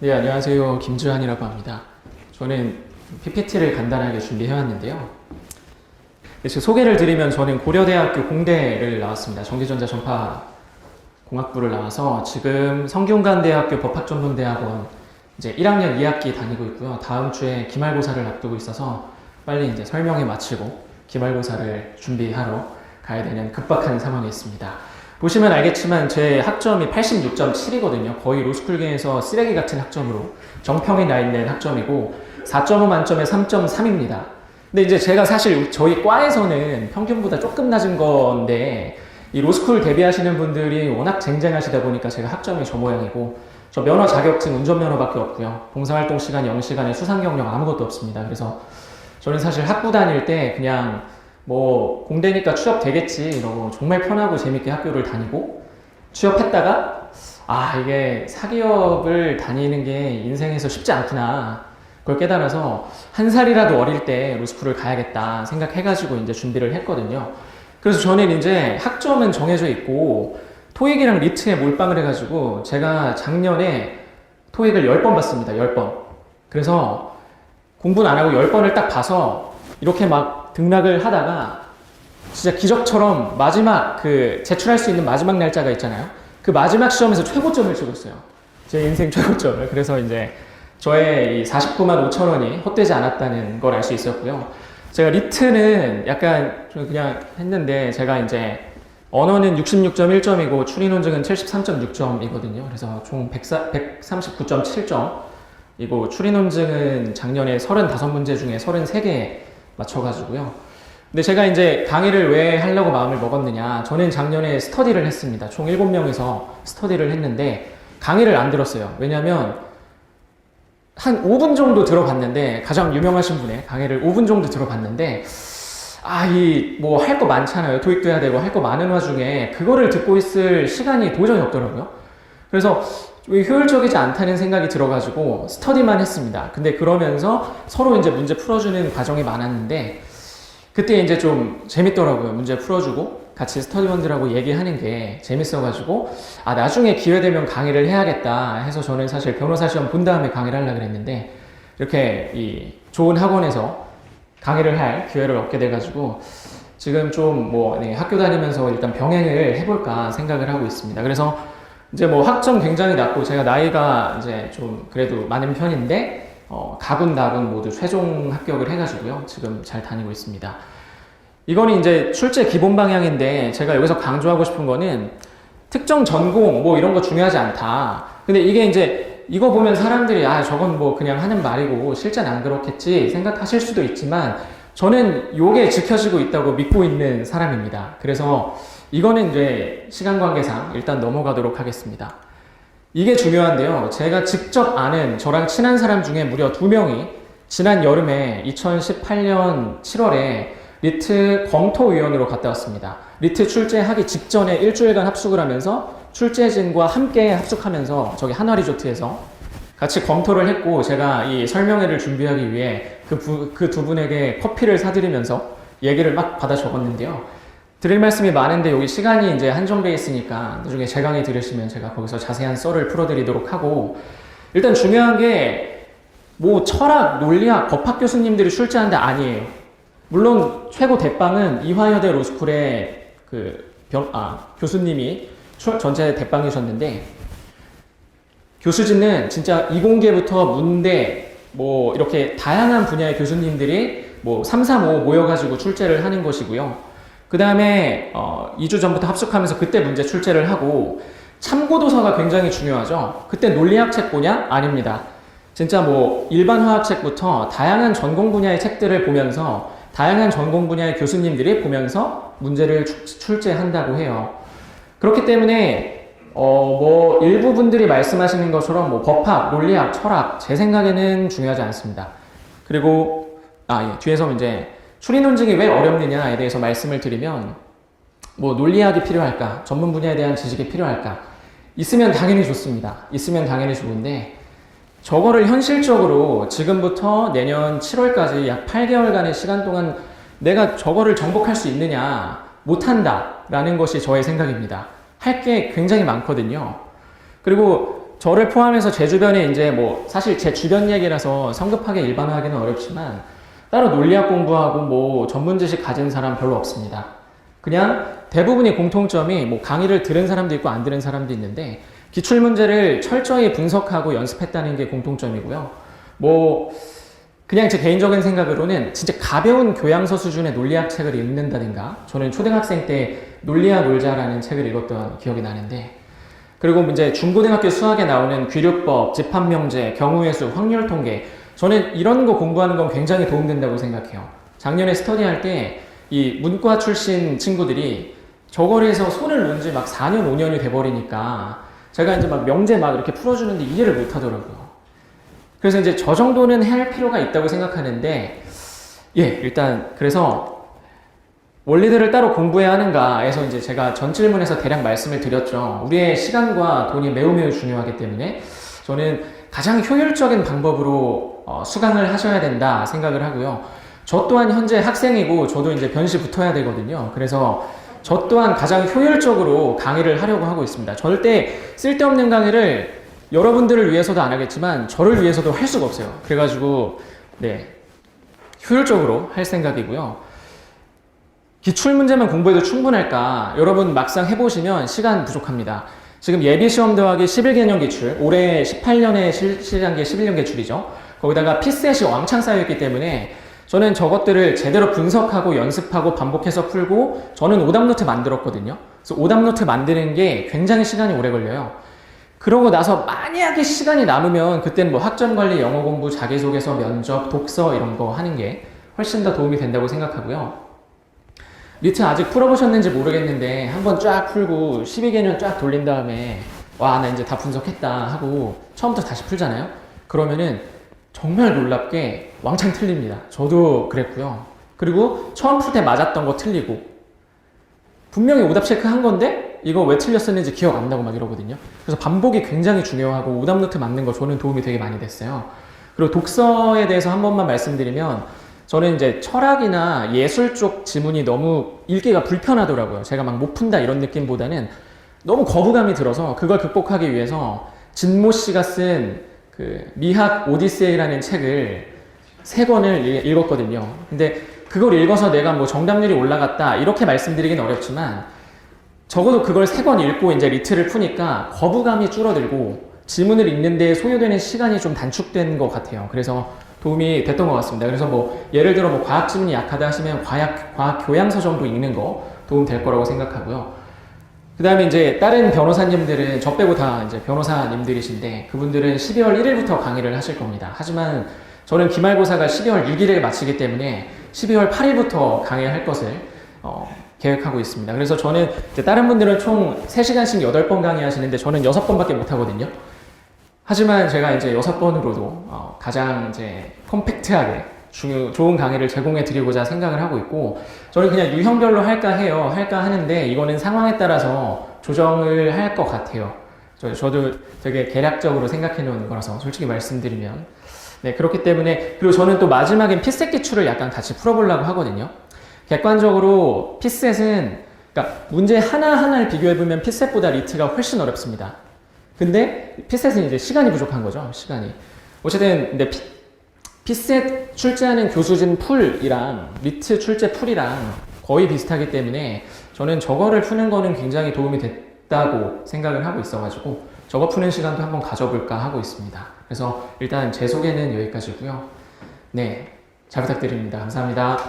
네, 안녕하세요. 김주한이라고 합니다. 저는 PPT를 간단하게 준비해왔는데요. 소개를 드리면 저는 고려대학교 공대를 나왔습니다. 전기전자 전파공학부를 나와서 지금 성균관대학교 법학전문대학원 이제 1학년 2학기 다니고 있고요. 다음 주에 기말고사를 앞두고 있어서 빨리 이제 설명회 마치고 기말고사를 준비하러 가야 되는 급박한 상황에 있습니다. 보시면 알겠지만 제 학점이 86.7이거든요. 거의 로스쿨계에서 쓰레기 같은 학점으로 정평이 나 있는 학점이고 4.5 만점에 3.3입니다. 근데 이제 제가 사실 저희 과에서는 평균보다 조금 낮은 건데 이 로스쿨 대비하시는 분들이 워낙 쟁쟁하시다 보니까 제가 학점이 저 모양이고 저 면허 자격증 운전면허밖에 없고요. 봉사활동 시간 0시간에 수상 경력 아무것도 없습니다. 그래서 저는 사실 학부 다닐 때 그냥 뭐 공대니까 취업 되겠지 이러고 정말 편하고 재밌게 학교를 다니고 취업했다가 이게 사기업을 다니는 게 인생에서 쉽지 않구나 그걸 깨달아서 한 살이라도 어릴 때 로스쿨을 가야겠다 생각해가지고 이제 준비를 했거든요. 그래서 저는 이제 학점은 정해져 있고 토익이랑 리트에 몰빵을 해가지고 제가 작년에 토익을 10번 봤습니다. 10번. 그래서 공부는 안 하고 10번을 딱 봐서 이렇게 막 등락을 하다가 진짜 기적처럼 마지막 제출할 수 있는 마지막 날짜가 있잖아요. 그 마지막 시험에서 최고점을 찍었어요. 제 인생 최고점을. 그래서 이제 저의 이 49만 5천 원이 헛되지 않았다는 걸 알 수 있었고요. 제가 리트는 약간 그냥 했는데 제가 이제 언어는 66.1점이고 추리논증은 73.6점이거든요. 그래서 총 139.7점이고 추리논증은 작년에 35문제 중에 33개 맞춰가지고요. 근데 제가 이제 강의를 왜 하려고 마음을 먹었느냐. 저는 작년에 스터디를 했습니다. 총 7명이서 스터디를 했는데 강의를 안 들었어요. 왜냐면 한 5분 정도 들어봤는데 가장 유명하신 분의 강의를 5분 정도 들어봤는데 뭐 할 거 많잖아요. 토익도 해야 되고 할 거 많은 와중에 그거를 듣고 있을 시간이 도저히 없더라고요. 그래서 효율적이지 않다는 생각이 들어가지고 스터디만 했습니다. 근데 그러면서 서로 이제 문제 풀어주는 과정이 많았는데 그때 이제 좀 재밌더라고요. 문제 풀어주고 같이 스터디원들하고 얘기하는 게 재밌어가지고 나중에 기회되면 강의를 해야겠다 해서 저는 사실 변호사 시험 본 다음에 강의를 하려고 그랬는데 이렇게 이 좋은 학원에서 강의를 할 기회를 얻게 돼가지고 지금 좀 학교 다니면서 일단 병행을 해볼까 생각을 하고 있습니다. 그래서 이제 뭐 학점 굉장히 낮고 제가 나이가 이제 좀 그래도 많은 편인데 가군다군 모두 최종 합격을 해가지고요. 지금 잘 다니고 있습니다. 이거는 이제 출제 기본 방향인데 제가 여기서 강조하고 싶은 거는 특정 전공 뭐 이런 거 중요하지 않다. 근데 이게 이제 이거 보면 사람들이 저건 뭐 그냥 하는 말이고 실제는 안 그렇겠지 생각하실 수도 있지만 저는 요게 지켜지고 있다고 믿고 있는 사람입니다. 그래서 이거는 이제 시간 관계상 일단 넘어가도록 하겠습니다. 이게 중요한데요. 제가 직접 아는 저랑 친한 사람 중에 무려 2명이 지난 여름에 2018년 7월에 리트 검토위원으로 갔다 왔습니다. 리트 출제하기 직전에 일주일간 합숙을 하면서 출제진과 함께 합숙하면서 저기 한화 리조트에서 같이 검토를 했고 제가 이 설명회를 준비하기 위해 그 두 분에게 커피를 사드리면서 얘기를 막 받아 적었는데요. 드릴 말씀이 많은데 여기 시간이 이제 한정돼 있으니까 나중에 제 강의 들으시면 제가 거기서 자세한 썰을 풀어드리도록 하고 일단 중요한 게 뭐 철학, 논리학, 법학 교수님들이 출제하는데 아니에요. 물론 최고 대빵은 이화여대 로스쿨의 교수님이 전체 대빵이셨는데 교수진은 진짜 이공계부터 문대 뭐 이렇게 다양한 분야의 교수님들이 뭐 3, 4, 5 모여가지고 출제를 하는 것이고요. 그 다음에 2주 전부터 합숙하면서 그때 문제 출제를 하고 참고도서가 굉장히 중요하죠. 그때 논리학 책 보냐? 아닙니다. 진짜 뭐 일반 화학책부터 다양한 전공 분야의 책들을 보면서 다양한 전공 분야의 교수님들이 보면서 문제를 출제한다고 해요. 그렇기 때문에 뭐 일부 분들이 말씀하시는 것처럼 뭐 법학, 논리학, 철학 제 생각에는 중요하지 않습니다. 그리고 뒤에서 이제 추리논증이 왜 어렵느냐에 대해서 말씀을 드리면 뭐 논리학이 필요할까? 전문 분야에 대한 지식이 필요할까? 있으면 당연히 좋습니다. 있으면 당연히 좋은데 저거를 현실적으로 지금부터 내년 7월까지 약 8개월간의 시간 동안 내가 저거를 정복할 수 있느냐? 못한다 라는 것이 저의 생각입니다. 할 게 굉장히 많거든요. 그리고 저를 포함해서 제 주변에 이제 뭐 사실 제 주변 얘기라서 성급하게 일반화하기는 어렵지만 따로 논리학 공부하고 뭐 전문 지식 가진 사람 별로 없습니다. 그냥 대부분의 공통점이 뭐 강의를 들은 사람도 있고 안 들은 사람도 있는데 기출 문제를 철저히 분석하고 연습했다는 게 공통점이고요. 뭐 그냥 제 개인적인 생각으로는 진짜 가벼운 교양서 수준의 논리학 책을 읽는다든가, 저는 초등학생 때 논리학 놀자라는 책을 읽었던 기억이 나는데, 그리고 이제 중고등학교 수학에 나오는 귀류법, 집합명제, 경우의 수, 확률 통계, 저는 이런 거 공부하는 건 굉장히 도움된다고 생각해요. 작년에 스터디할 때 이 문과 출신 친구들이 저거를 해서 손을 놓은 지 막 4년, 5년이 돼버리니까 제가 이제 막 명제 막 이렇게 풀어주는데 이해를 못 하더라고요. 그래서 이제 저 정도는 해야 할 필요가 있다고 생각하는데, 예, 일단 그래서 원리들을 따로 공부해야 하는가 해서 이제 제가 전 질문에서 대략 말씀을 드렸죠. 우리의 시간과 돈이 매우 매우 중요하기 때문에 저는 가장 효율적인 방법으로 수강을 하셔야 된다 생각을 하고요. 저 또한 현재 학생이고 저도 이제 변시 붙어야 되거든요. 그래서 저 또한 가장 효율적으로 강의를 하려고 하고 있습니다. 절대 쓸데없는 강의를 여러분들을 위해서도 안 하겠지만 저를 위해서도 할 수가 없어요. 그래가지고 네, 효율적으로 할 생각이고요. 기출문제만 공부해도 충분할까? 여러분 막상 해보시면 시간 부족합니다. 지금 예비시험 더하기 11개년 기출, 올해 18년에 실시한 게 11년 기출이죠. 거기다가 피셋이 왕창 쌓여있기 때문에 저는 저것들을 제대로 분석하고 연습하고 반복해서 풀고, 저는 오답노트 만들었거든요. 그래서 오답노트 만드는 게 굉장히 시간이 오래 걸려요. 그러고 나서 만약에 시간이 남으면 그때는 뭐 학점관리, 영어 공부, 자기소개서, 면접, 독서 이런 거 하는 게 훨씬 더 도움이 된다고 생각하고요. 리트 아직 풀어보셨는지 모르겠는데 한번 쫙 풀고 12개년 쫙 돌린 다음에 와, 나 이제 다 분석했다 하고 처음부터 다시 풀잖아요. 그러면은 정말 놀랍게 왕창 틀립니다. 저도 그랬고요. 그리고 처음 풀 때 맞았던 거 틀리고, 분명히 오답 체크한 건데 이거 왜 틀렸었는지 기억 안 나고 막 이러거든요. 그래서 반복이 굉장히 중요하고 오답노트 맞는 거 저는 도움이 되게 많이 됐어요. 그리고 독서에 대해서 한 번만 말씀드리면, 저는 이제 철학이나 예술 쪽 지문이 너무 읽기가 불편하더라고요. 제가 막 못 푼다 이런 느낌보다는 너무 거부감이 들어서 그걸 극복하기 위해서 진모 씨가 쓴 그 미학 오디세이라는 책을 3권을 읽었거든요. 근데 그걸 읽어서 내가 뭐 정답률이 올라갔다 이렇게 말씀드리긴 어렵지만, 적어도 그걸 3권 읽고 이제 리트를 푸니까 거부감이 줄어들고 지문을 읽는 데 소요되는 시간이 좀 단축된 것 같아요. 그래서 도움이 됐던 것 같습니다. 그래서 뭐 예를 들어 뭐 과학 지문이 약하다 하시면 과학 교양서 정도 읽는 거 도움 될 거라고 생각하고요. 그 다음에 이제 다른 변호사님들은 저 빼고 다 이제 변호사님들이신데 그분들은 12월 1일부터 강의를 하실 겁니다. 하지만 저는 기말고사가 12월 6일에 마치기 때문에 12월 8일부터 강의할 것을 계획하고 있습니다. 그래서 저는 이제 다른 분들은 총 3시간씩 8번 강의하시는데 저는 6번밖에 못 하거든요. 하지만 제가 이제 6번으로도 가장 이제 컴팩트하게 좋은 강의를 제공해 드리고자 생각을 하고 있고, 저는 그냥 유형별로 할까 하는데 이거는 상황에 따라서 조정을 할 것 같아요. 저도 되게 계략적으로 생각해 놓은 거라서 솔직히 말씀드리면. 네, 그렇기 때문에, 그리고 저는 또 마지막엔 피셋 기출을 약간 같이 풀어보려고 하거든요. 객관적으로 피셋은, 그러니까 문제 하나하나를 비교해보면 피셋보다 리트가 훨씬 어렵습니다. 근데 피셋은 이제 시간이 부족한 거죠, 시간이. 어쨌든 근데 피셋 출제하는 교수진 풀이랑 리트 출제 풀이랑 거의 비슷하기 때문에 저는 저거를 푸는 거는 굉장히 도움이 됐다고 생각을 하고 있어가지고 저거 푸는 시간도 한번 가져볼까 하고 있습니다. 그래서 일단 제 소개는 여기까지고요. 네, 잘 부탁드립니다. 감사합니다.